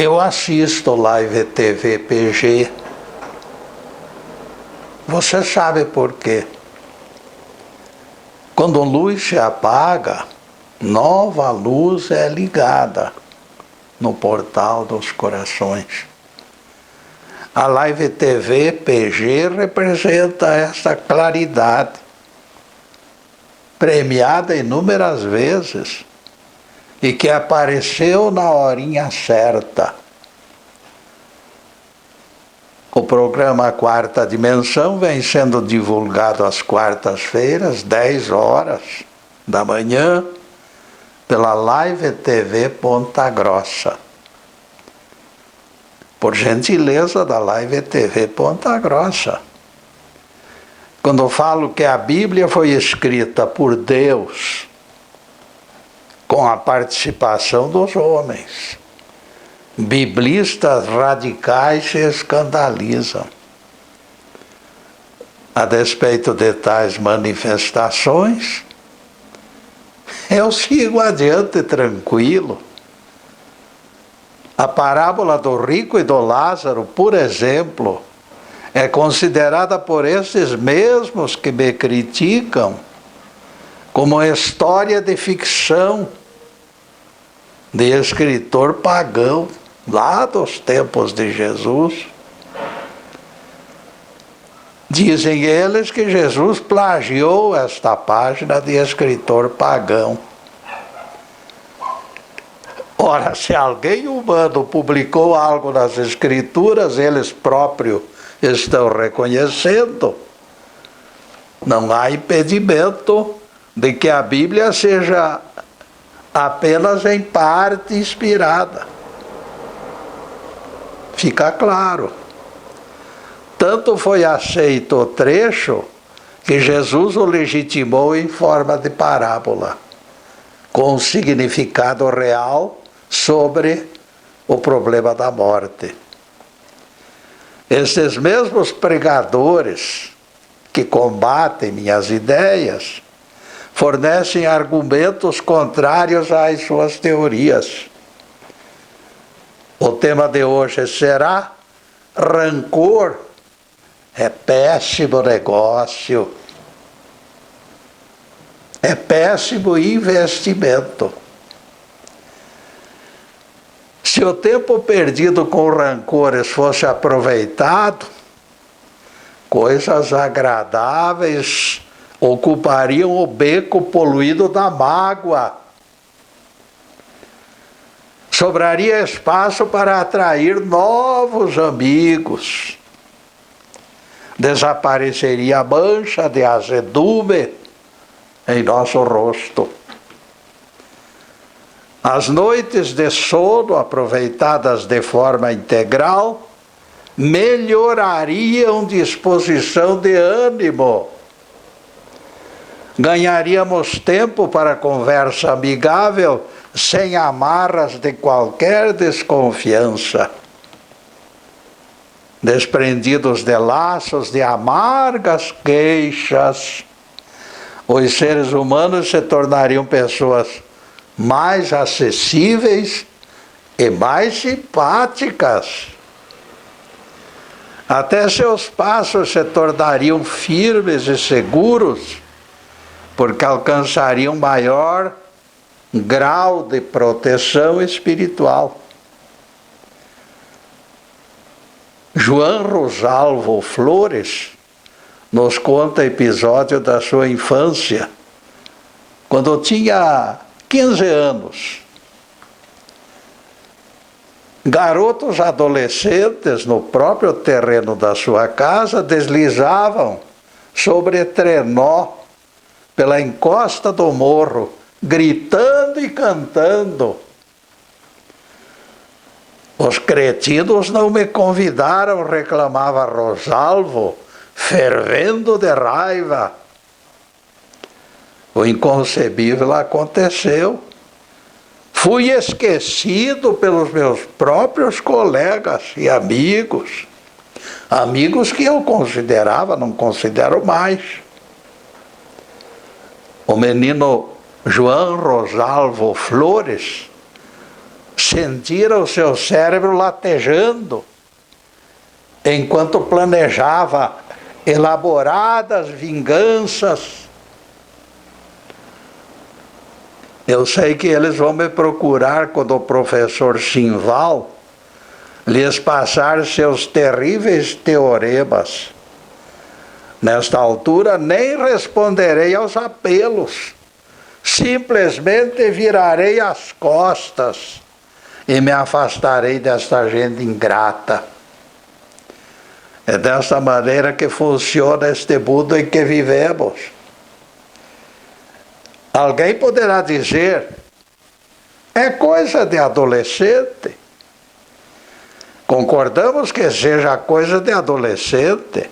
Eu assisto Live TV PG. Você sabe por quê? Quando a luz se apaga, nova luz é ligada no portal dos corações. A Live TV PG representa essa claridade, premiada inúmeras vezes, e que apareceu na horinha certa. O programa Quarta Dimensão vem sendo divulgado às quartas-feiras, 10 horas da manhã, pela Live TV Ponta Grossa. Por gentileza da Live TV Ponta Grossa. Quando eu falo que a Bíblia foi escrita por Deus, com a participação dos homens, biblistas radicais se escandalizam. A despeito de tais manifestações, eu sigo adiante tranquilo. A parábola do rico e do Lázaro, por exemplo, é considerada por esses mesmos que me criticam como história de ficção de escritor pagão, lá dos tempos de Jesus. Dizem eles que Jesus plagiou esta página de escritor pagão. Ora, se alguém humano publicou algo nas Escrituras, eles próprios estão reconhecendo, não há impedimento de que a Bíblia seja apenas em parte inspirada. Fica claro. Tanto foi aceito o trecho que Jesus o legitimou em forma de parábola, com um significado real sobre o problema da morte. Esses mesmos pregadores que combatem minhas ideias fornecem argumentos contrários às suas teorias. O tema de hoje será: rancor é péssimo negócio, é péssimo investimento. Se o tempo perdido com rancores fosse aproveitado, coisas agradáveis ocupariam o beco poluído da mágoa. Sobraria espaço para atrair novos amigos. Desapareceria a mancha de azedume em nosso rosto. As noites de sono, aproveitadas de forma integral, melhorariam disposição de ânimo. Ganharíamos tempo para conversa amigável, sem amarras de qualquer desconfiança. Desprendidos de laços de amargas queixas, os seres humanos se tornariam pessoas mais acessíveis e mais simpáticas. Até seus passos se tornariam firmes e seguros, porque alcançariam maior grau de proteção espiritual. João Rosalvo Flores nos conta episódio da sua infância, quando tinha 15 anos. Garotos adolescentes no próprio terreno da sua casa deslizavam sobre trenó pela encosta do morro, gritando e cantando. Os cretinos não me convidaram, reclamava Rosalvo, fervendo de raiva. O inconcebível aconteceu. Fui esquecido pelos meus próprios colegas e amigos. Amigos que eu considerava, não considero mais. O menino João Rosalvo Flores sentira o seu cérebro latejando, enquanto planejava elaboradas vinganças. Eu sei que eles vão me procurar quando o professor Simval lhes passar seus terríveis teoremas. Nesta altura nem responderei aos apelos, simplesmente virarei as costas e me afastarei desta gente ingrata. É desta maneira que funciona este mundo em que vivemos. Alguém poderá dizer, é coisa de adolescente. Concordamos que seja coisa de adolescente,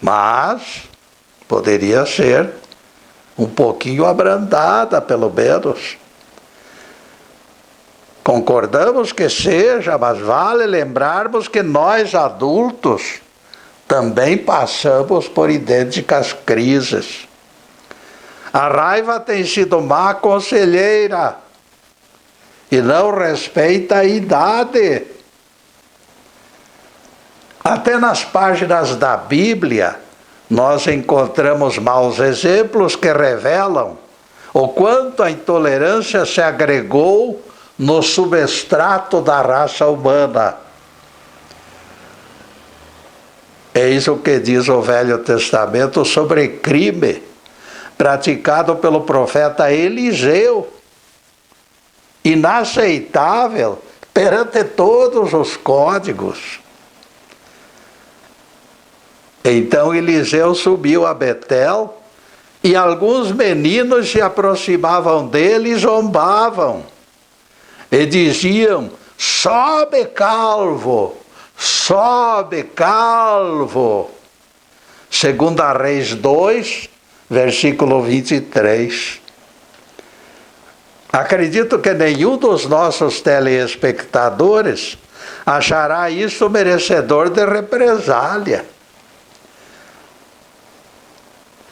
mas poderia ser um pouquinho abrandada, pelo menos. Concordamos que seja, mas vale lembrarmos que nós, adultos, também passamos por idênticas crises. A raiva tem sido má conselheira e não respeita a idade. Até nas páginas da Bíblia, nós encontramos maus exemplos que revelam o quanto a intolerância se agregou no substrato da raça humana. Eis o que diz o Velho Testamento sobre crime praticado pelo profeta Eliseu, inaceitável perante todos os códigos. Então Eliseu subiu a Betel e alguns meninos se aproximavam dele e zombavam e diziam, sobe calvo, sobe calvo. 2 Reis 2, versículo 23. Acredito que nenhum dos nossos telespectadores achará isso merecedor de represália.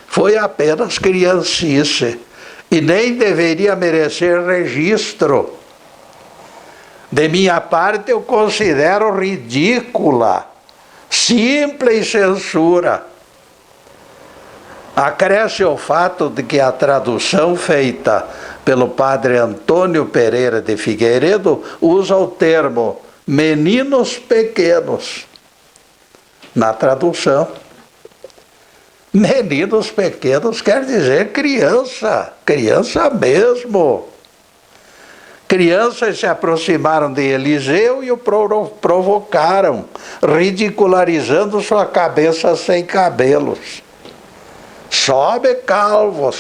Foi apenas criancice e nem deveria merecer registro. De minha parte, eu considero ridícula, simples censura. Acresce o fato de que a tradução feita pelo padre Antônio Pereira de Figueiredo usa o termo meninos pequenos na tradução. Meninos pequenos quer dizer criança, criança mesmo. Crianças se aproximaram de Eliseu e o provocaram, ridicularizando sua cabeça sem cabelos. Sobe calvo,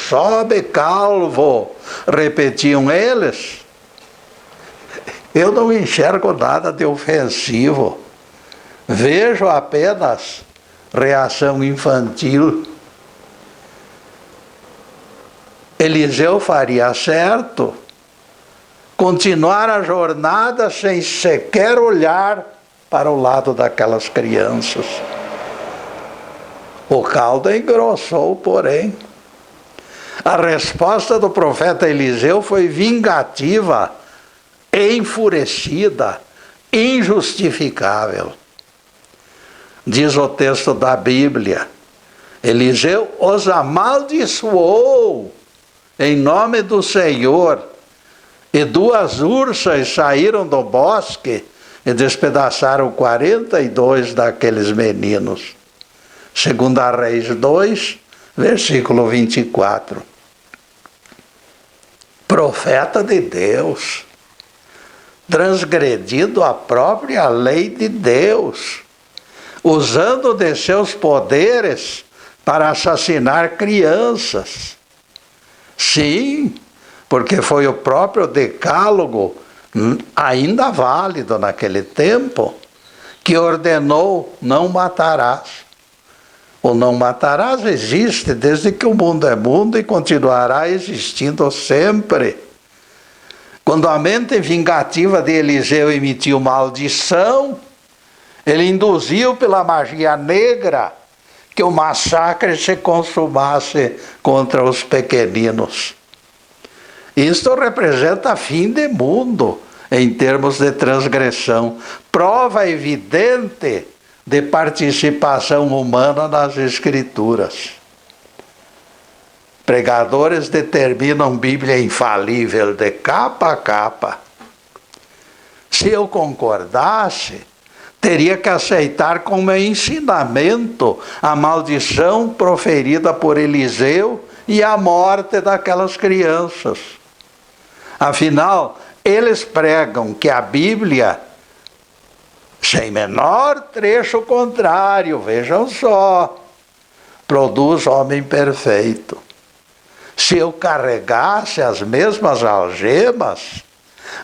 repetiam eles. Eu não enxergo nada de ofensivo, vejo apenas reação infantil. Eliseu faria certo continuar a jornada sem sequer olhar para o lado daquelas crianças. O caldo engrossou, porém. A resposta do profeta Eliseu foi vingativa, enfurecida, injustificável. Diz o texto da Bíblia, Eliseu os amaldiçoou em nome do Senhor, e 2 ursas saíram do bosque e despedaçaram 42 daqueles meninos. 2 Reis 2, versículo 24. Profeta de Deus, transgredindo a própria lei de Deus, usando de seus poderes para assassinar crianças. Sim, porque foi o próprio decálogo, ainda válido naquele tempo, que ordenou: não matarás. O não matarás existe desde que o mundo é mundo e continuará existindo sempre. Quando a mente vingativa de Eliseu emitiu maldição, ele induziu pela magia negra que o massacre se consumasse contra os pequeninos. Isto representa fim de mundo em termos de transgressão, prova evidente de participação humana nas Escrituras. Pregadores determinam Bíblia infalível de capa a capa. Se eu concordasse, teria que aceitar como ensinamento a maldição proferida por Eliseu e a morte daquelas crianças. Afinal, eles pregam que a Bíblia, sem menor trecho contrário, vejam só, produz homem perfeito. Se eu carregasse as mesmas algemas,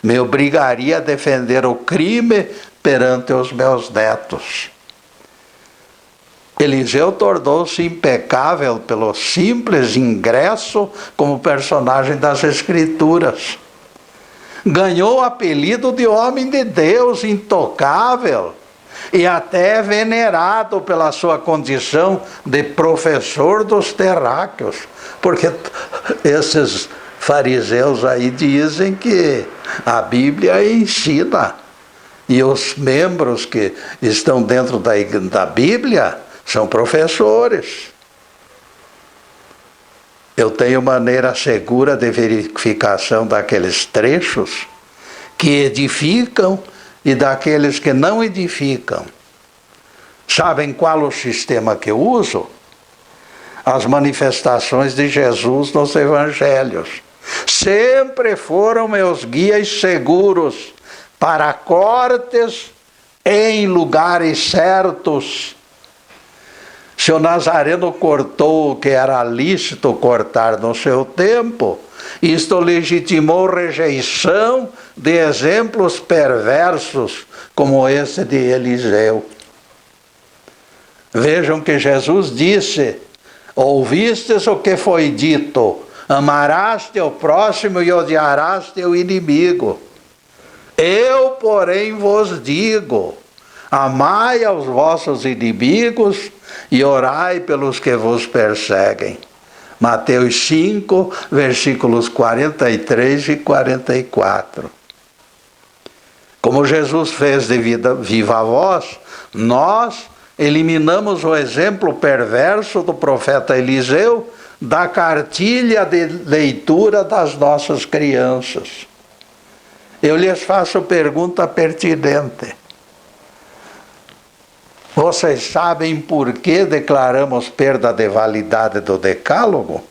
me obrigaria a defender o crime perante os meus netos. Eliseu tornou-se impecável pelo simples ingresso como personagem das Escrituras. Ganhou o apelido de homem de Deus, intocável, e até venerado pela sua condição de professor dos terráqueos, porque esses fariseus aí dizem que a Bíblia ensina, e os membros que estão dentro da Bíblia são professores. Eu tenho maneira segura de verificação daqueles trechos que edificam e daqueles que não edificam. Sabem qual o sistema que eu uso? As manifestações de Jesus nos evangelhos. Sempre foram meus guias seguros para cortes em lugares certos. Se o Nazareno cortou o que era lícito cortar no seu tempo, isto legitimou rejeição de exemplos perversos como esse de Eliseu. Vejam que Jesus disse: ouvistes o que foi dito, amarás teu próximo e odiarás teu inimigo. Eu, porém, vos digo, amai aos vossos inimigos e orai pelos que vos perseguem. Mateus 5, versículos 43 e 44. Como Jesus fez de viva voz, nós eliminamos o exemplo perverso do profeta Eliseu da cartilha de leitura das nossas crianças. Eu lhes faço pergunta pertinente. Vocês sabem por que declaramos perda de validade do Decálogo?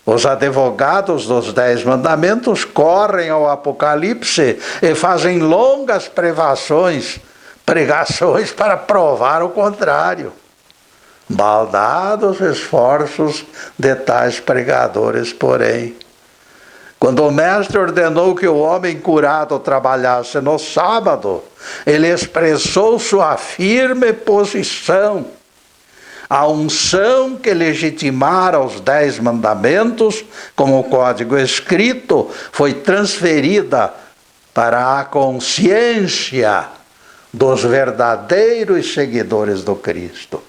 Os advogados dos 10 mandamentos correm ao Apocalipse e fazem longas pregações para provar o contrário. Maldados esforços de tais pregadores, porém. Quando o mestre ordenou que o homem curado trabalhasse no sábado, ele expressou sua firme posição. A unção que legitimara os 10 mandamentos, como código escrito, foi transferida para a consciência dos verdadeiros seguidores do Cristo.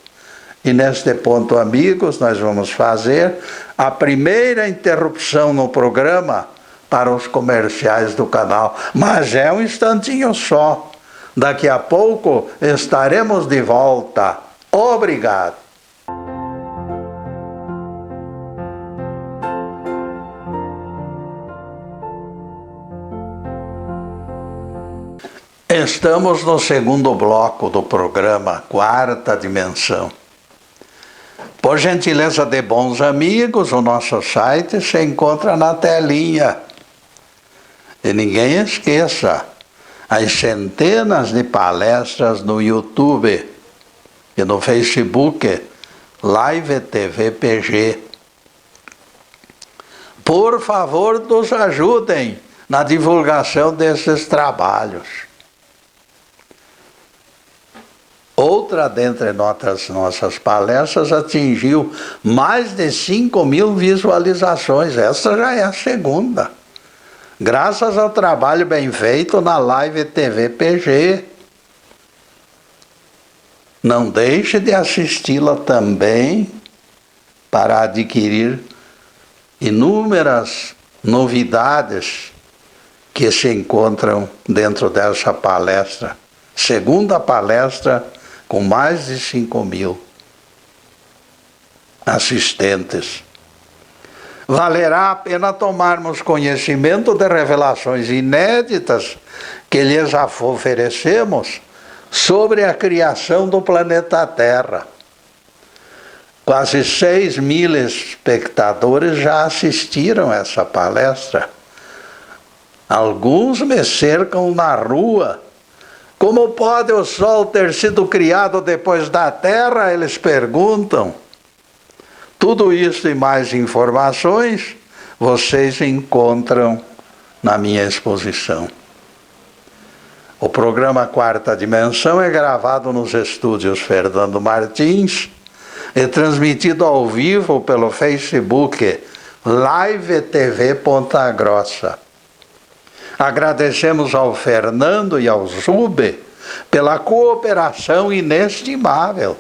E neste ponto, amigos, nós vamos fazer a primeira interrupção no programa para os comerciais do canal. Mas é um instantinho só. Daqui a pouco estaremos de volta. Obrigado. Estamos no segundo bloco do programa Quarta Dimensão. Por gentileza de bons amigos, o nosso site se encontra na telinha. E ninguém esqueça, as centenas de palestras no YouTube e no Facebook, Live TV PG. Por favor, nos ajudem na divulgação desses trabalhos. Outra dentre nossas palestras atingiu mais de 5.000 visualizações. Essa já é a segunda. Graças ao trabalho bem feito na Live TV PG. Não deixe de assisti-la também para adquirir inúmeras novidades que se encontram dentro dessa palestra. Segunda palestra com mais de 5.000 assistentes. Valerá a pena tomarmos conhecimento de revelações inéditas que lhes oferecemos sobre a criação do planeta Terra. Quase 6.000 espectadores já assistiram a essa palestra. Alguns me cercam na rua. Como pode o Sol ter sido criado depois da Terra? Eles perguntam. Tudo isso e mais informações vocês encontram na minha exposição. O programa Quarta Dimensão é gravado nos estúdios Fernando Martins e transmitido ao vivo pelo Facebook Live TV Ponta Grossa. Agradecemos ao Fernando e ao Zube pela cooperação inestimável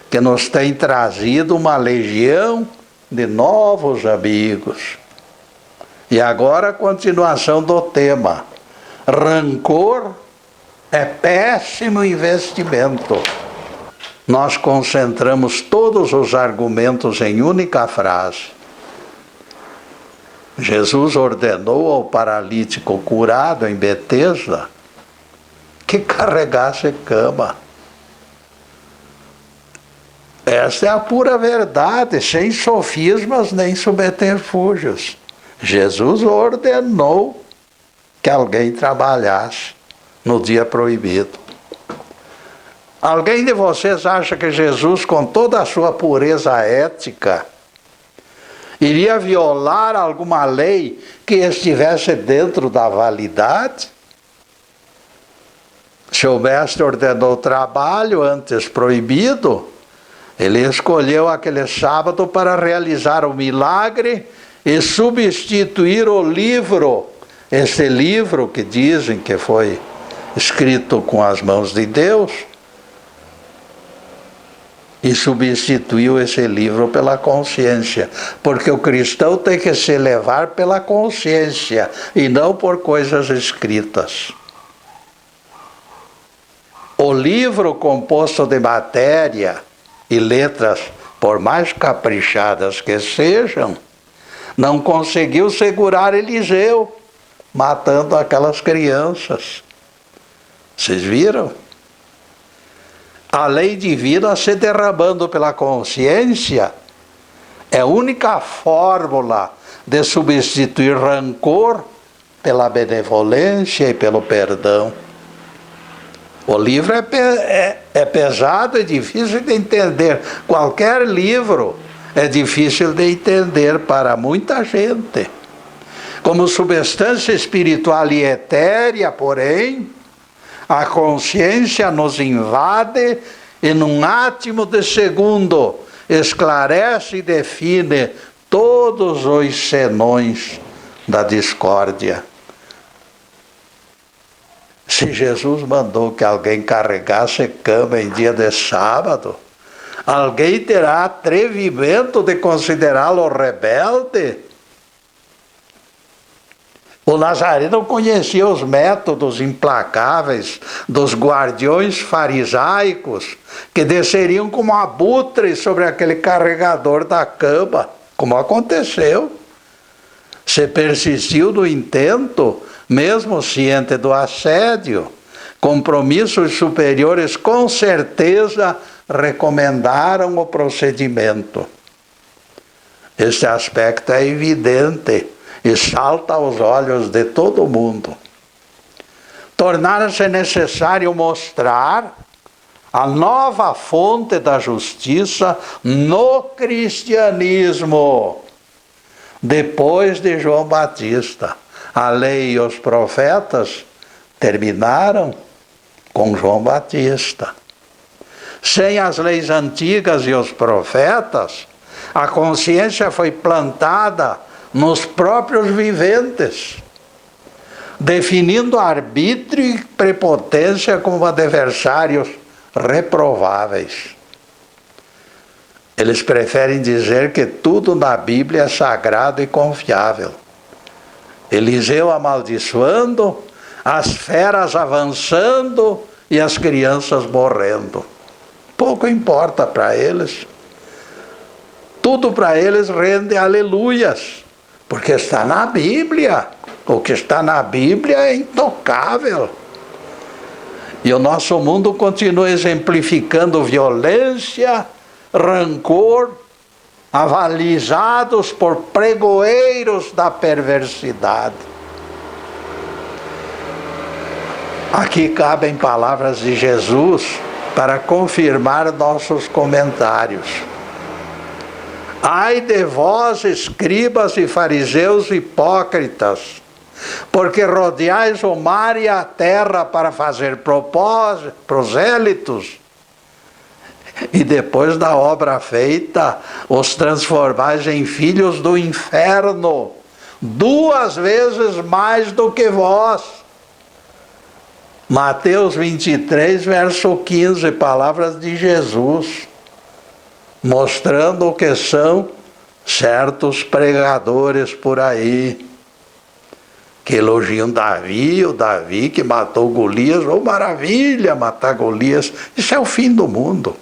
que nos tem trazido uma legião de novos amigos. E agora a continuação do tema. Rancor é péssimo investimento. Nós concentramos todos os argumentos em única frase. Jesus ordenou ao paralítico curado em Betesda que carregasse cama. Esta é a pura verdade, sem sofismas nem subterfúgios. Jesus ordenou que alguém trabalhasse no dia proibido. Alguém de vocês acha que Jesus, com toda a sua pureza ética, iria violar alguma lei que estivesse dentro da validade? Se o mestre ordenou trabalho antes proibido, ele escolheu aquele sábado para realizar o milagre e substituir o livro, esse livro que dizem que foi escrito com as mãos de Deus, e substituiu esse livro pela consciência, porque o cristão tem que se levar pela consciência e não por coisas escritas. O livro composto de matéria e letras, por mais caprichadas que sejam, não conseguiu segurar Eliseu, matando aquelas crianças. Vocês viram? A lei divina se derramando pela consciência é a única fórmula de substituir rancor pela benevolência e pelo perdão. O livro é pesado e difícil de entender. Qualquer livro é difícil de entender para muita gente. Como substância espiritual e etérea, porém, a consciência nos invade e num átimo de segundo esclarece e define todos os senões da discórdia. Se Jesus mandou que alguém carregasse cama em dia de sábado, alguém terá atrevimento de considerá-lo rebelde? O Nazareno conhecia os métodos implacáveis dos guardiões farisaicos que desceriam como abutres sobre aquele carregador da cama, como aconteceu. Se persistiu no intento, mesmo ciente do assédio, compromissos superiores com certeza recomendaram o procedimento. Este aspecto é evidente e salta aos olhos de todo mundo. Tornara-se necessário mostrar a nova fonte da justiça no cristianismo, depois de João Batista. A lei e os profetas terminaram com João Batista. Sem as leis antigas e os profetas, a consciência foi plantada nos próprios viventes, definindo arbítrio e prepotência como adversários reprováveis. Eles preferem dizer que tudo na Bíblia é sagrado e confiável. Eliseu amaldiçoando, as feras avançando e as crianças morrendo. Pouco importa para eles. Tudo para eles rende aleluias, porque está na Bíblia. O que está na Bíblia é intocável. E o nosso mundo continua exemplificando violência, rancor, avalizados por pregoeiros da perversidade. Aqui cabem palavras de Jesus para confirmar nossos comentários. Ai de vós, escribas e fariseus hipócritas, porque rodeais o mar e a terra para fazer prosélitos, e depois da obra feita, os transformais em filhos do inferno, 2 vezes mais do que vós. Mateus 23, verso 15, palavras de Jesus, mostrando o que são certos pregadores por aí, que elogiam Davi, o Davi que matou Golias. Oh, maravilha, matar Golias, isso é o fim do mundo.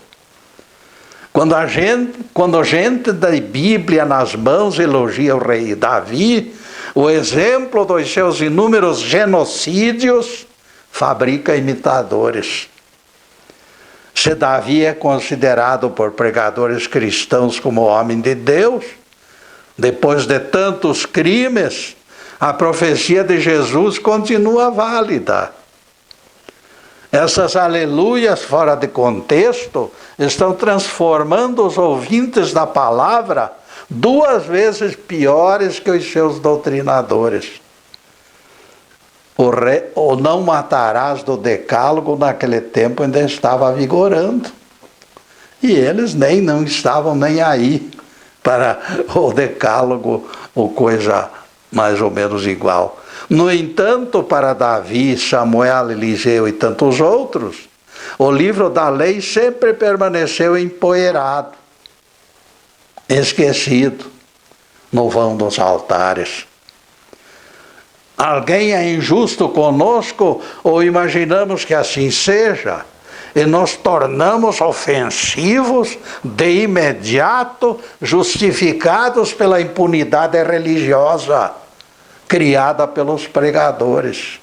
Quando gente da Bíblia nas mãos elogia o rei Davi, o exemplo dos seus inúmeros genocídios fabrica imitadores. Se Davi é considerado por pregadores cristãos como homem de Deus, depois de tantos crimes, a profecia de Jesus continua válida. Essas aleluias fora de contexto estão transformando os ouvintes da palavra 2 vezes piores que os seus doutrinadores. O não matarás do decálogo naquele tempo ainda estava vigorando. E eles não estavam nem aí para o decálogo ou coisa mais ou menos igual. No entanto, para Davi, Samuel, Eliseu e tantos outros, o livro da lei sempre permaneceu empoeirado, esquecido, no vão dos altares. Alguém é injusto conosco ou imaginamos que assim seja e nos tornamos ofensivos de imediato, justificados pela impunidade religiosa criada pelos pregadores.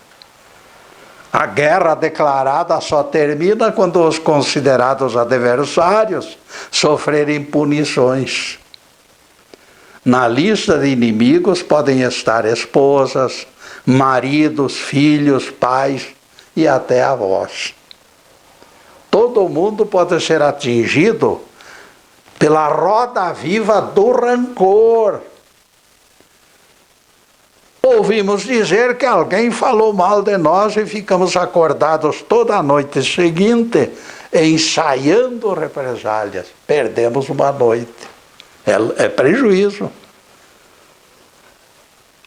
A guerra declarada só termina quando os considerados adversários sofrerem punições. Na lista de inimigos podem estar esposas, maridos, filhos, pais e até avós. Todo mundo pode ser atingido pela roda viva do rancor. Ouvimos dizer que alguém falou mal de nós e ficamos acordados toda a noite seguinte, ensaiando represálias. Perdemos uma noite. É prejuízo.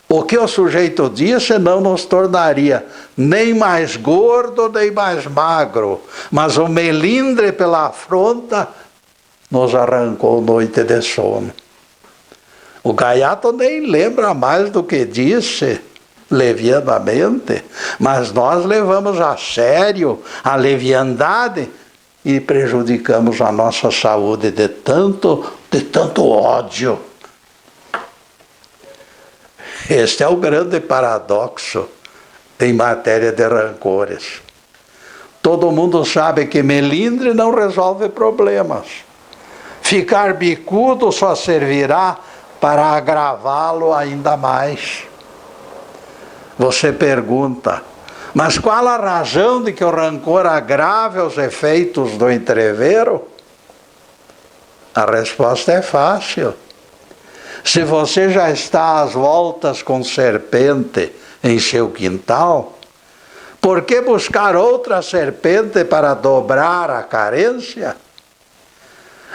O que o sujeito disse não nos tornaria nem mais gordo, nem mais magro, mas o melindre pela afronta nos arrancou noite de sono. O gaiato nem lembra mais do que disse levianamente, mas nós levamos a sério a leviandade e prejudicamos a nossa saúde de tanto ódio. Este é o grande paradoxo em matéria de rancores. Todo mundo sabe que melindre não resolve problemas. Ficar bicudo só servirá para agravá-lo ainda mais. Você pergunta, mas qual a razão de que o rancor agrave os efeitos do entrevero? A resposta é fácil. Se você já está às voltas com serpente em seu quintal, por que buscar outra serpente para dobrar a carência?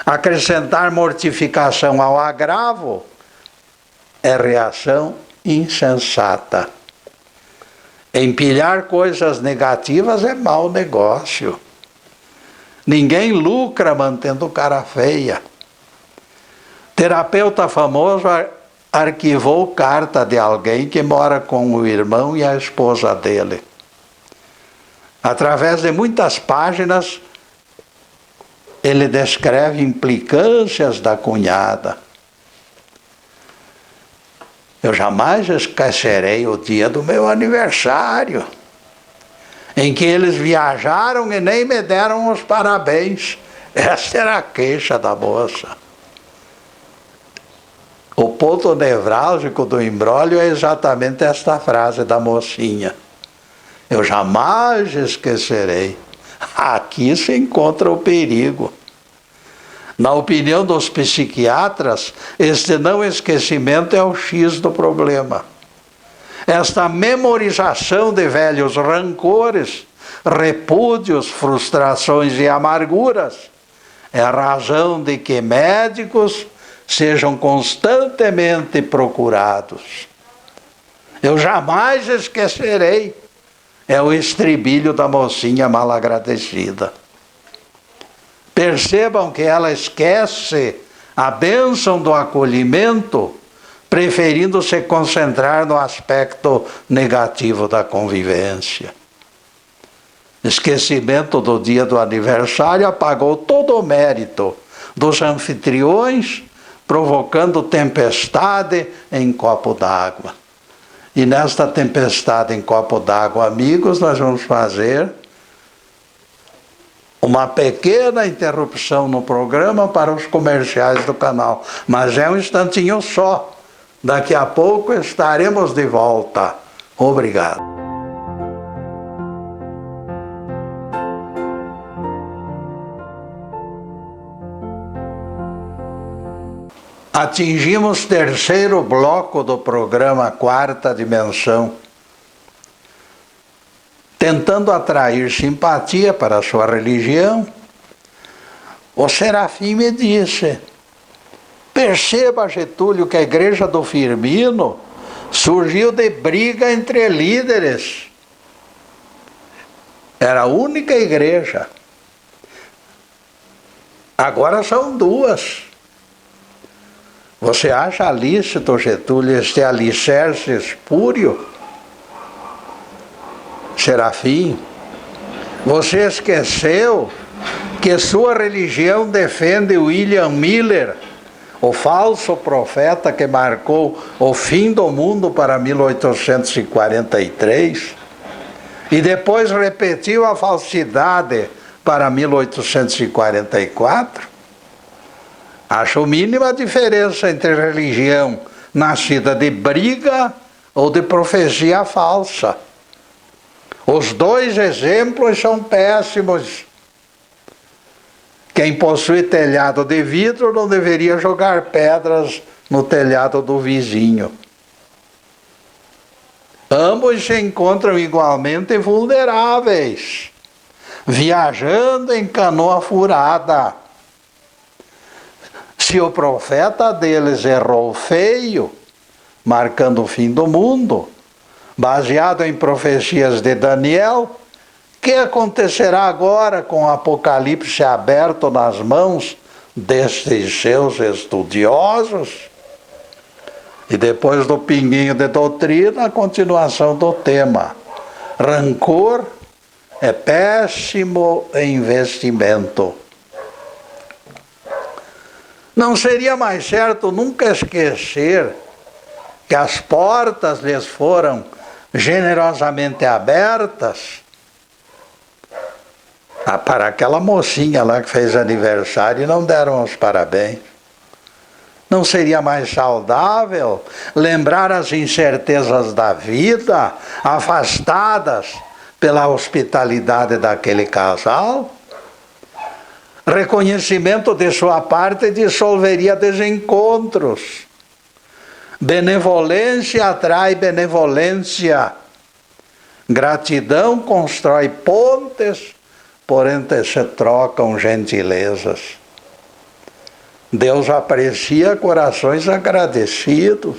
Acrescentar mortificação ao agravo é reação insensata. Empilhar coisas negativas é mau negócio. Ninguém lucra mantendo cara feia. Terapeuta famoso arquivou carta de alguém que mora com o irmão e a esposa dele. Através de muitas páginas, ele descreve implicâncias da cunhada. Eu jamais esquecerei o dia do meu aniversário, em que eles viajaram e nem me deram os parabéns. Essa era a queixa da moça. O ponto nevrálgico do imbróglio é exatamente esta frase da mocinha. Eu jamais esquecerei. Aqui se encontra o perigo. Na opinião dos psiquiatras, este não esquecimento é o X do problema. Esta memorização de velhos rancores, repúdios, frustrações e amarguras é a razão de que médicos sejam constantemente procurados. Eu jamais esquecerei. É o estribilho da mocinha malagradecida. Percebam que ela esquece a bênção do acolhimento, preferindo se concentrar no aspecto negativo da convivência. Esquecimento do dia do aniversário apagou todo o mérito dos anfitriões, provocando tempestade em copo d'água. E nesta tempestade em copo d'água, amigos, nós vamos fazer uma pequena interrupção no programa para os comerciais do canal. Mas é um instantinho só. Daqui a pouco estaremos de volta. Obrigado. Atingimos o terceiro bloco do programa Quarta Dimensão, tentando atrair simpatia para a sua religião. O Serafim me disse: perceba, Getúlio, que a igreja do Firmino surgiu de briga entre líderes. Era a única igreja. Agora são duas. Você acha lícito, Getúlio, este alicerce espúrio? Serafim, você esqueceu que sua religião defende William Miller, o falso profeta que marcou o fim do mundo para 1843, e depois repetiu a falsidade para 1844? Acho mínima a diferença entre religião nascida de briga ou de profecia falsa. Os dois exemplos são péssimos. Quem possui telhado de vidro não deveria jogar pedras no telhado do vizinho. Ambos se encontram igualmente vulneráveis, viajando em canoa furada. Se o profeta deles errou feio, marcando o fim do mundo, baseado em profecias de Daniel, o que acontecerá agora com o Apocalipse aberto nas mãos destes seus estudiosos? E depois do pinguinho de doutrina, a continuação do tema. Rancor é péssimo investimento. Não seria mais certo nunca esquecer que as portas lhes foram generosamente abertas? Para aquela mocinha lá que fez aniversário e não deram os parabéns. Não seria mais saudável lembrar as incertezas da vida, afastadas pela hospitalidade daquele casal? Reconhecimento de sua parte dissolveria desencontros. Benevolência atrai benevolência. Gratidão constrói pontes, por entre se trocam gentilezas. Deus aprecia corações agradecidos.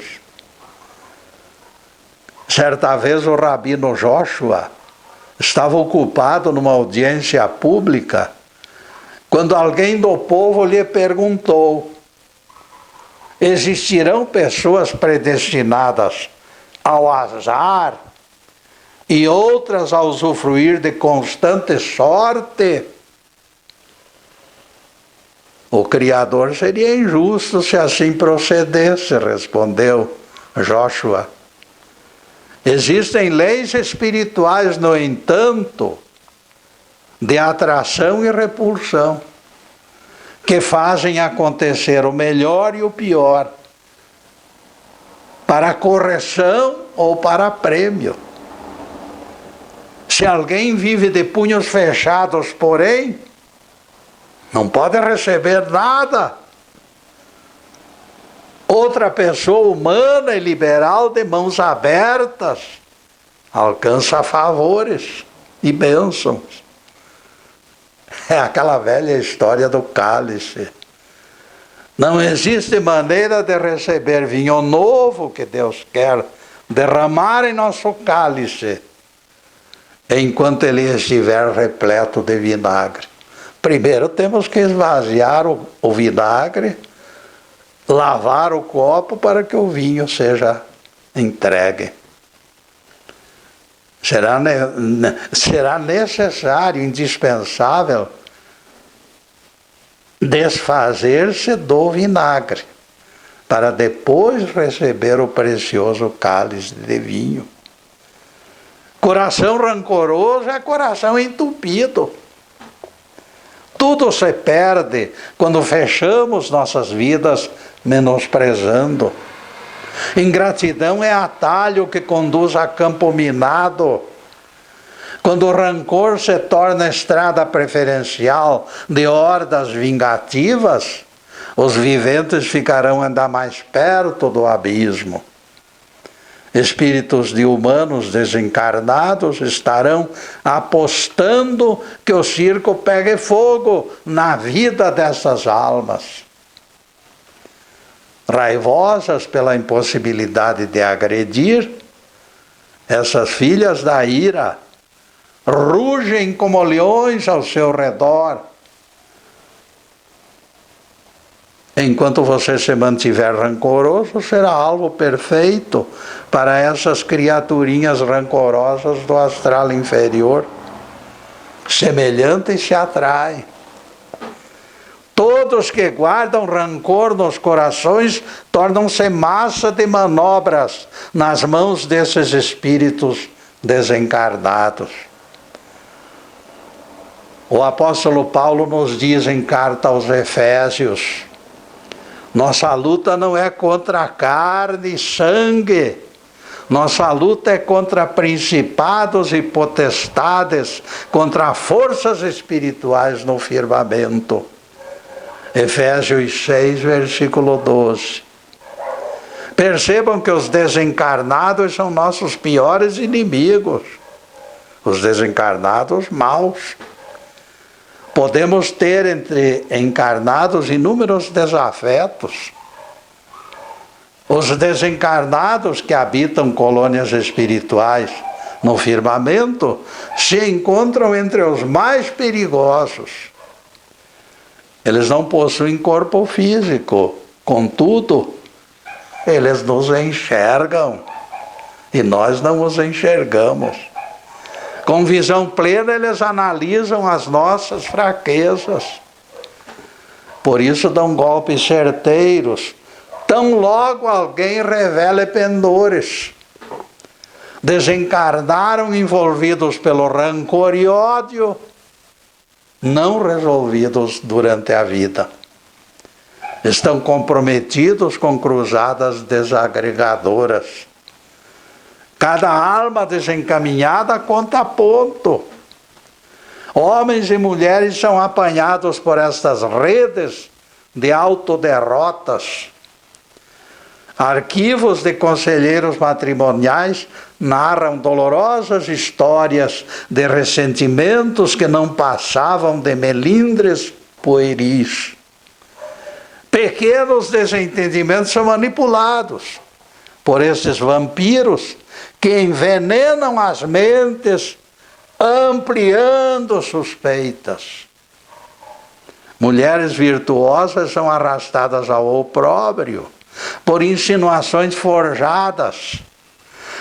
Certa vez o rabino Joshua estava ocupado numa audiência pública, quando alguém do povo lhe perguntou: Existirão pessoas predestinadas ao azar e outras a usufruir de constante sorte? O Criador seria injusto se assim procedesse, respondeu Joshua. Existem leis espirituais, no entanto, de atração e repulsão, que fazem acontecer o melhor e o pior, para correção ou para prêmio. Se alguém vive de punhos fechados, porém, não pode receber nada. Outra pessoa humana e liberal de mãos abertas alcança favores e bênçãos. É aquela velha história do cálice. Não existe maneira de receber vinho novo que Deus quer derramar em nosso cálice enquanto ele estiver repleto de vinagre. Primeiro temos que esvaziar o vinagre, lavar o copo para que o vinho seja entregue. Será necessário, indispensável, desfazer-se do vinagre, para depois receber o precioso cálice de vinho. Coração rancoroso é coração entupido. Tudo se perde quando fechamos nossas vidas menosprezando. Ingratidão é atalho que conduz a campo minado. Quando o rancor se torna estrada preferencial de hordas vingativas, os viventes ficarão ainda mais perto do abismo. Espíritos de humanos desencarnados estarão apostando que o circo pegue fogo na vida dessas almas. Raivosas pela impossibilidade de agredir, essas filhas da ira rugem como leões ao seu redor. Enquanto você se mantiver rancoroso, será alvo perfeito para essas criaturinhas rancorosas do astral inferior. Semelhantes se atraem. Todos que guardam rancor nos corações tornam-se massa de manobras nas mãos desses espíritos desencarnados. O apóstolo Paulo nos diz em carta aos Efésios: nossa luta não é contra carne e sangue, nossa luta é contra principados e potestades, contra forças espirituais no firmamento. Efésios 6, versículo 12. Percebam que os desencarnados são nossos piores inimigos, os desencarnados maus. Podemos ter entre encarnados inúmeros desafetos. Os desencarnados que habitam colônias espirituais no firmamento se encontram entre os mais perigosos. Eles não possuem corpo físico, contudo, eles nos enxergam e nós não os enxergamos. Com visão plena, eles analisam as nossas fraquezas. Por isso dão golpes certeiros, tão logo alguém revele pendores. Desencarnaram envolvidos pelo rancor e ódio, não resolvidos durante a vida. Estão comprometidos com cruzadas desagregadoras. Cada alma desencaminhada conta ponto. Homens e mulheres são apanhados por estas redes de autoderrotas. Arquivos de conselheiros matrimoniais narram dolorosas histórias de ressentimentos que não passavam de melindres pueris. Pequenos desentendimentos são manipulados por esses vampiros que envenenam as mentes, ampliando suspeitas. Mulheres virtuosas são arrastadas ao opróbrio, por insinuações forjadas.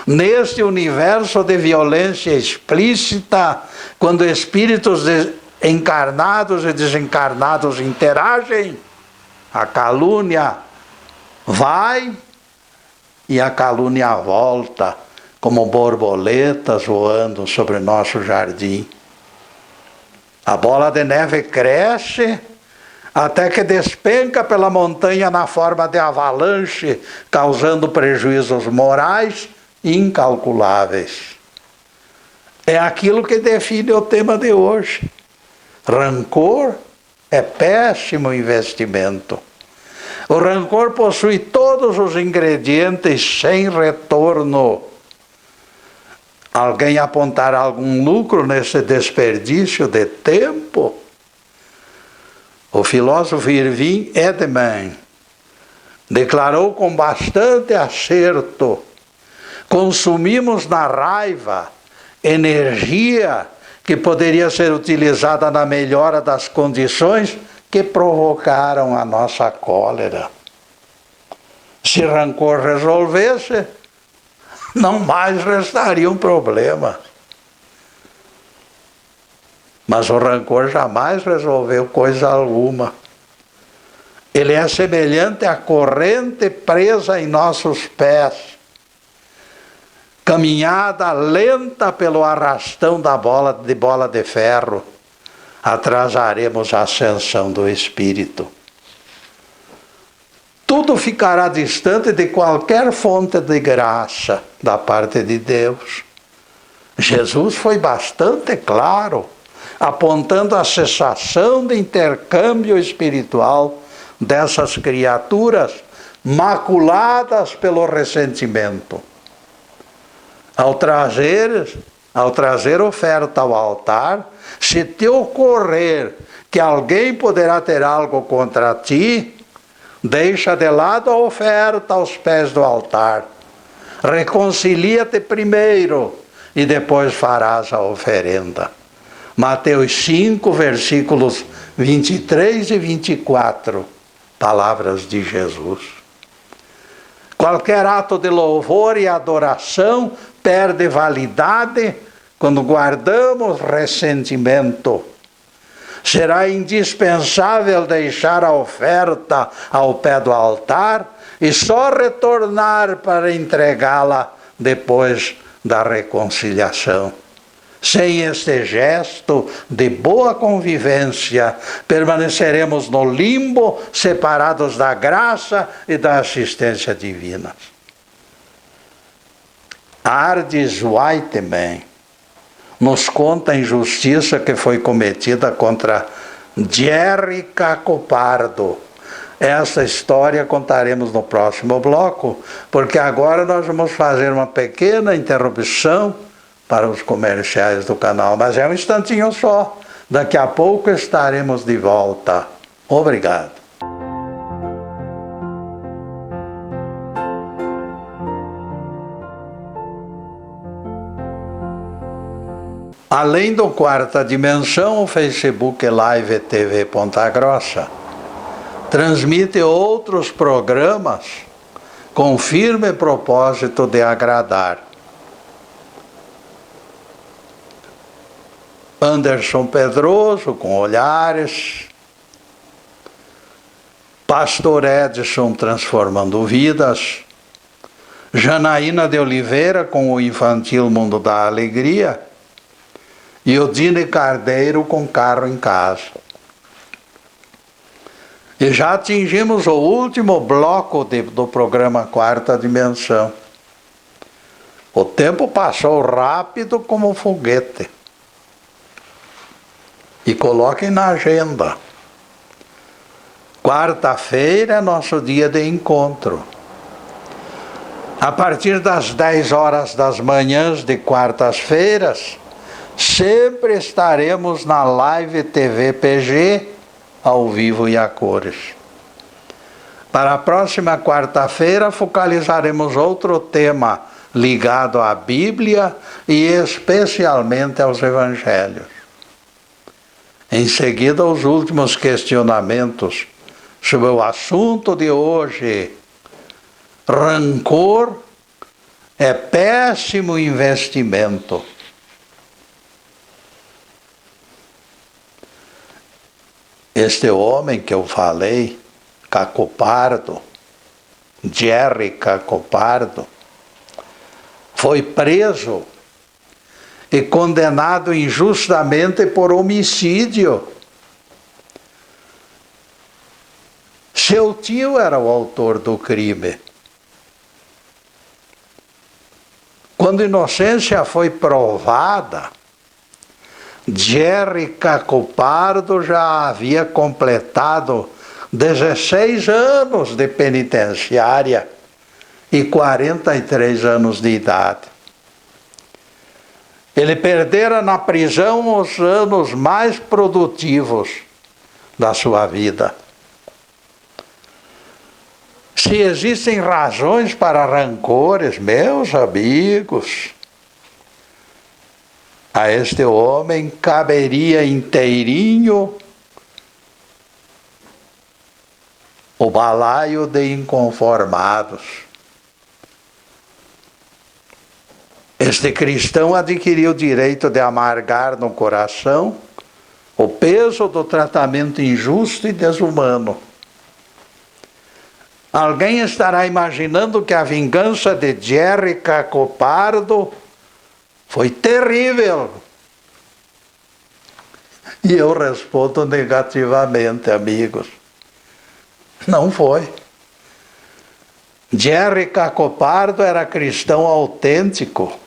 Neste universo de violência explícita, quando espíritos encarnados e desencarnados interagem, a calúnia vai e a calúnia volta, como borboletas voando sobre nosso jardim. A bola de neve cresce até que despenca pela montanha na forma de avalanche, causando prejuízos morais incalculáveis. É aquilo que define o tema de hoje. Rancor é péssimo investimento. O rancor possui todos os ingredientes sem retorno. Alguém apontar algum lucro nesse desperdício de tempo? O filósofo Irving Edman declarou com bastante acerto: consumimos na raiva energia que poderia ser utilizada na melhora das condições que provocaram a nossa cólera. Se rancor resolvesse, não mais restaria um problema. Mas o rancor jamais resolveu coisa alguma. Ele é semelhante à corrente presa em nossos pés, caminhada lenta pelo arrastão da bola de ferro. Atrasaremos a ascensão do Espírito. Tudo ficará distante de qualquer fonte de graça da parte de Deus. Jesus foi bastante claro, apontando a cessação de intercâmbio espiritual dessas criaturas maculadas pelo ressentimento. Ao trazer oferta ao altar, se te ocorrer que alguém poderá ter algo contra ti, deixa de lado a oferta aos pés do altar. Reconcilia-te primeiro e depois farás a oferenda. Mateus 5, versículos 23 e 24, palavras de Jesus. Qualquer ato de louvor e adoração perde validade quando guardamos ressentimento. Será indispensável deixar a oferta ao pé do altar e só retornar para entregá-la depois da reconciliação. Sem este gesto de boa convivência, permaneceremos no limbo, separados da graça e da assistência divina. Ardis Whiteman nos conta a injustiça que foi cometida contra Jerry Cacopardo. Essa história contaremos no próximo bloco, porque agora nós vamos fazer uma pequena interrupção para os comerciais do canal, mas é um instantinho só. Daqui a pouco estaremos de volta. Obrigado. Além do Quarta Dimensão, o Facebook Live TV Ponta Grossa transmite outros programas com firme propósito de agradar. Anderson Pedroso com Olhares, Pastor Edson Transformando Vidas, Janaína de Oliveira com o Infantil Mundo da Alegria e Odine Cardeiro com Carro em Casa. E já atingimos o último bloco do programa Quarta Dimensão. O tempo passou rápido como um foguete. E coloquem na agenda. Quarta-feira é nosso dia de encontro. A partir das 10 horas das manhãs de quartas-feiras, sempre estaremos na Live TV PG, ao vivo e a cores. Para a próxima quarta-feira, focalizaremos outro tema ligado à Bíblia e especialmente aos Evangelhos. Em seguida, os últimos questionamentos sobre o assunto de hoje, Rancor é péssimo investimento. Este homem que eu falei, Cacopardo, Jerry Cacopardo, foi preso e condenado injustamente por homicídio. Seu tio era o autor do crime. Quando a inocência foi provada, Jerry Cacopardo já havia completado 16 anos de penitenciária e 43 anos de idade. Ele perdera na prisão os anos mais produtivos da sua vida. Se existem razões para rancores, meus amigos, a este homem caberia inteirinho o balaio de inconformados. Este cristão adquiriu o direito de amargar no coração o peso do tratamento injusto e desumano. Alguém estará imaginando que a vingança de Jerry Cacopardo foi terrível. E eu respondo negativamente, amigos. Não foi. Jerry Cacopardo era cristão autêntico.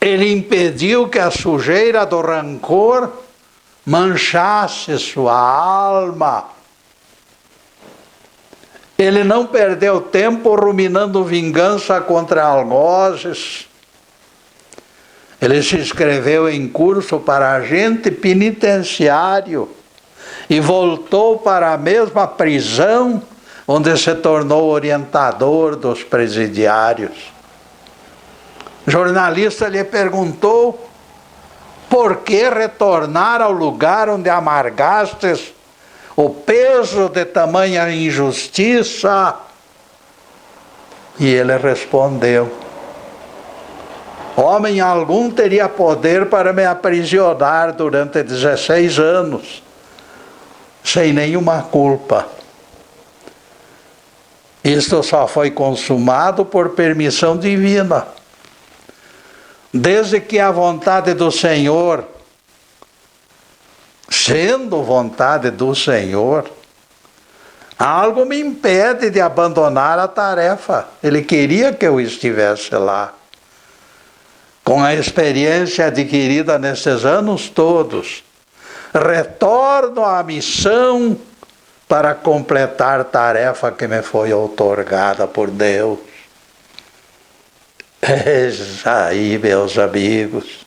Ele impediu que a sujeira do rancor manchasse sua alma. Ele não perdeu tempo ruminando vingança contra algozes. Ele se inscreveu em curso para agente penitenciário e voltou para a mesma prisão onde se tornou orientador dos presidiários. O jornalista lhe perguntou: por que retornar ao lugar onde amargastes o peso de tamanha injustiça? E ele respondeu: homem algum teria poder para me aprisionar durante 16 anos, sem nenhuma culpa. Isto só foi consumado por permissão divina. Desde que a vontade do Senhor, sendo vontade do Senhor, algo me impede de abandonar a tarefa. Ele queria que eu estivesse lá. Com a experiência adquirida nesses anos todos, retorno à missão para completar a tarefa que me foi outorgada por Deus. Eis aí, meus amigos,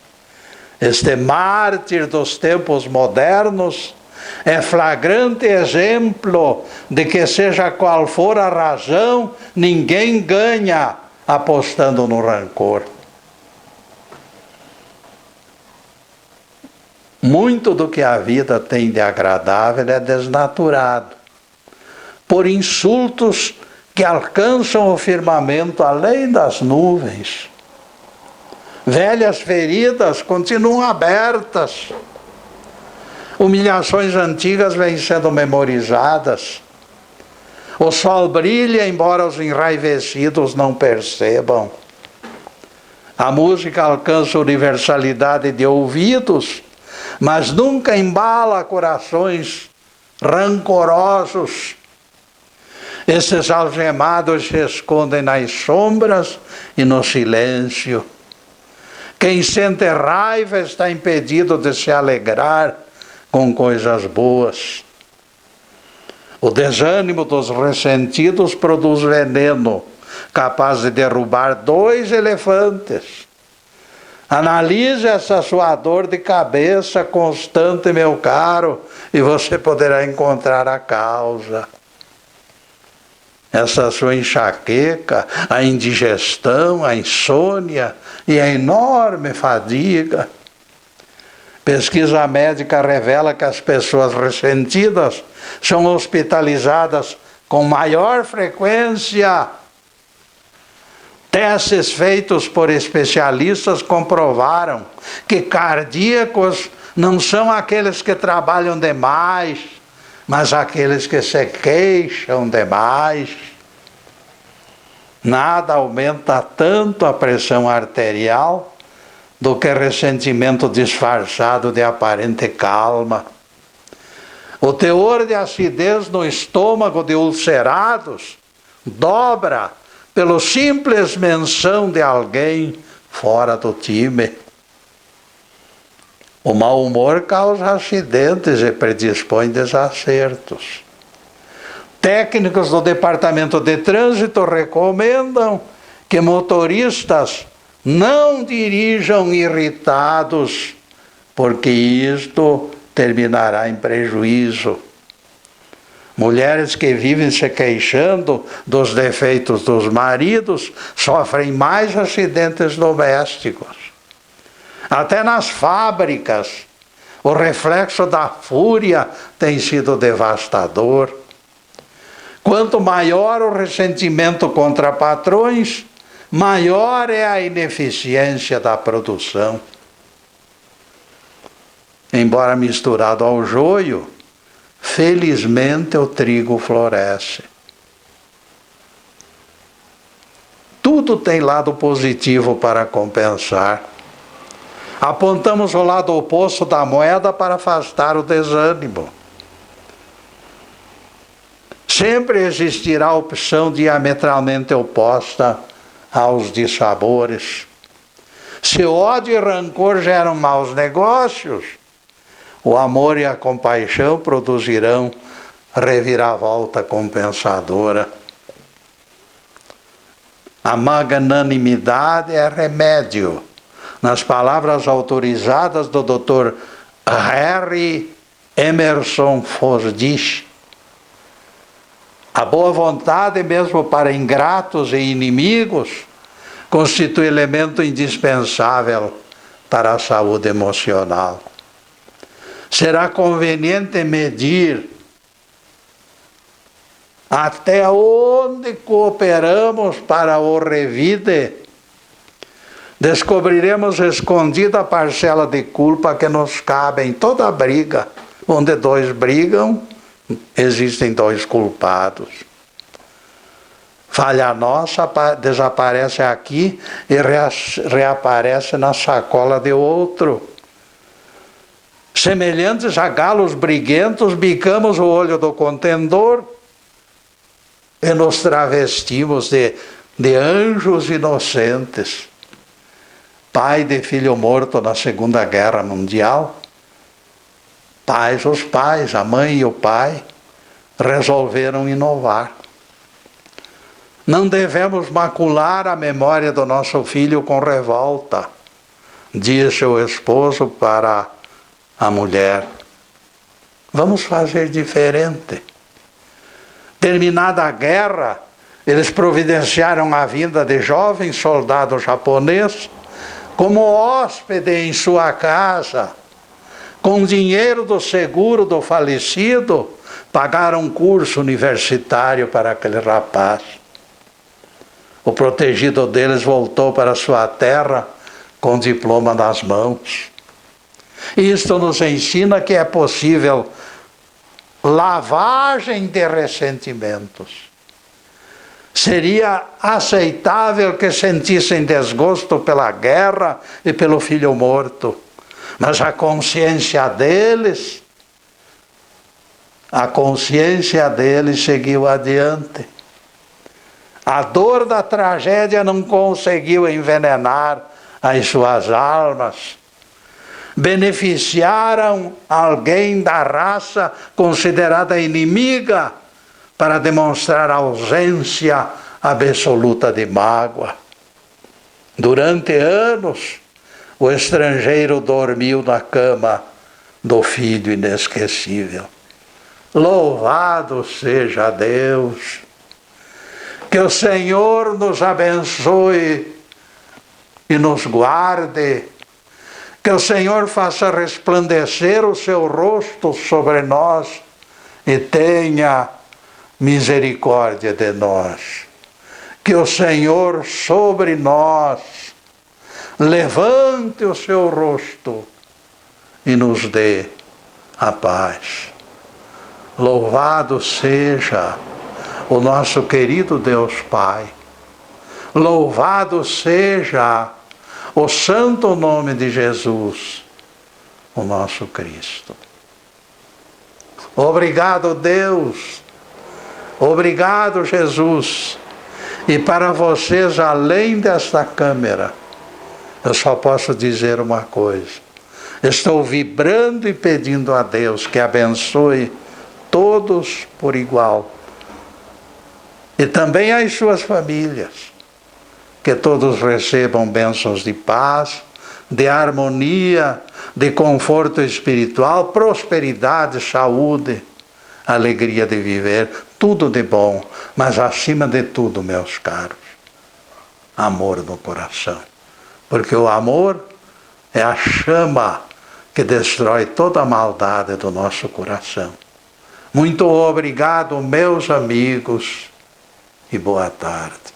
este mártir dos tempos modernos é flagrante exemplo de que, seja qual for a razão, ninguém ganha apostando no rancor. Muito do que a vida tem de agradável é desnaturado por insultos que alcançam o firmamento além das nuvens. Velhas feridas continuam abertas. Humilhações antigas vêm sendo memorizadas. O sol brilha, embora os enraivecidos não percebam. A música alcança universalidade de ouvidos, mas nunca embala corações rancorosos. Esses algemados se escondem nas sombras e no silêncio. Quem sente raiva está impedido de se alegrar com coisas boas. O desânimo dos ressentidos produz veneno, capaz de derrubar 2 elefantes. Analise essa sua dor de cabeça constante, meu caro, e você poderá encontrar a causa. Essa sua enxaqueca, a indigestão, a insônia e a enorme fadiga. Pesquisa médica revela que as pessoas ressentidas são hospitalizadas com maior frequência Testes feitos por especialistas comprovaram que cardíacos não são aqueles que trabalham demais, mas aqueles que se queixam demais. Nada aumenta tanto a pressão arterial do que ressentimento disfarçado de aparente calma. O teor de acidez no estômago de ulcerados dobra pelo simples menção de alguém fora do time. O mau humor causa acidentes e predispõe desacertos. Técnicos do Departamento de Trânsito recomendam que motoristas não dirijam irritados, porque isto terminará em prejuízo. Mulheres que vivem se queixando dos defeitos dos maridos sofrem mais acidentes domésticos. Até nas fábricas, o reflexo da fúria tem sido devastador. Quanto maior o ressentimento contra patrões, maior é a ineficiência da produção. Embora misturado ao joio, felizmente o trigo floresce. Tudo tem lado positivo para compensar. Apontamos o lado oposto da moeda para afastar o desânimo. Sempre existirá opção diametralmente oposta aos dissabores. Se ódio e rancor geram maus negócios, o amor e a compaixão produzirão reviravolta compensadora. A magnanimidade é remédio. Nas palavras autorizadas do Dr. Harry Emerson Fordich, a boa vontade, mesmo para ingratos e inimigos, constitui elemento indispensável para a saúde emocional. Será conveniente medir até onde cooperamos para o revide. Descobriremos escondida a parcela de culpa que nos cabe em toda briga. Onde dois brigam, existem dois culpados. Falha nossa desaparece aqui e reaparece na sacola de outro. Semelhantes a galos briguentos, bicamos o olho do contendor e nos travestimos de anjos inocentes. Pai de filho morto na Segunda Guerra Mundial, os pais, a mãe e o pai, resolveram inovar. Não devemos macular a memória do nosso filho com revolta, disse o esposo para a mulher. Vamos fazer diferente. Terminada a guerra, eles providenciaram a vinda de jovens soldados japoneses como hóspede em sua casa. Com o dinheiro do seguro do falecido, pagaram um curso universitário para aquele rapaz. O protegido deles voltou para sua terra com diploma nas mãos. Isto nos ensina que é possível lavagem de ressentimentos. Seria aceitável que sentissem desgosto pela guerra e pelo filho morto, mas a consciência deles seguiu adiante. A dor da tragédia não conseguiu envenenar as suas almas. Beneficiaram alguém da raça considerada inimiga para demonstrar a ausência absoluta de mágoa. Durante anos, o estrangeiro dormiu na cama do filho inesquecível. Louvado seja Deus! Que o Senhor nos abençoe e nos guarde. Que o Senhor faça resplandecer o seu rosto sobre nós e tenha misericórdia de nós. que o Senhor sobre nós levante o seu rosto e nos dê a paz. Louvado seja o nosso querido Deus Pai. Louvado seja o santo nome de Jesus, o nosso Cristo. Obrigado, Deus. Obrigado, Jesus. E para vocês, além desta câmera, eu só posso dizer uma coisa. Estou vibrando e pedindo a Deus que abençoe todos por igual. E também as suas famílias. Que todos recebam bênçãos de paz, de harmonia, de conforto espiritual, prosperidade, saúde, alegria de viver, tudo de bom, mas acima de tudo, meus caros, amor no coração. Porque o amor é a chama que destrói toda a maldade do nosso coração. Muito obrigado, meus amigos, e boa tarde.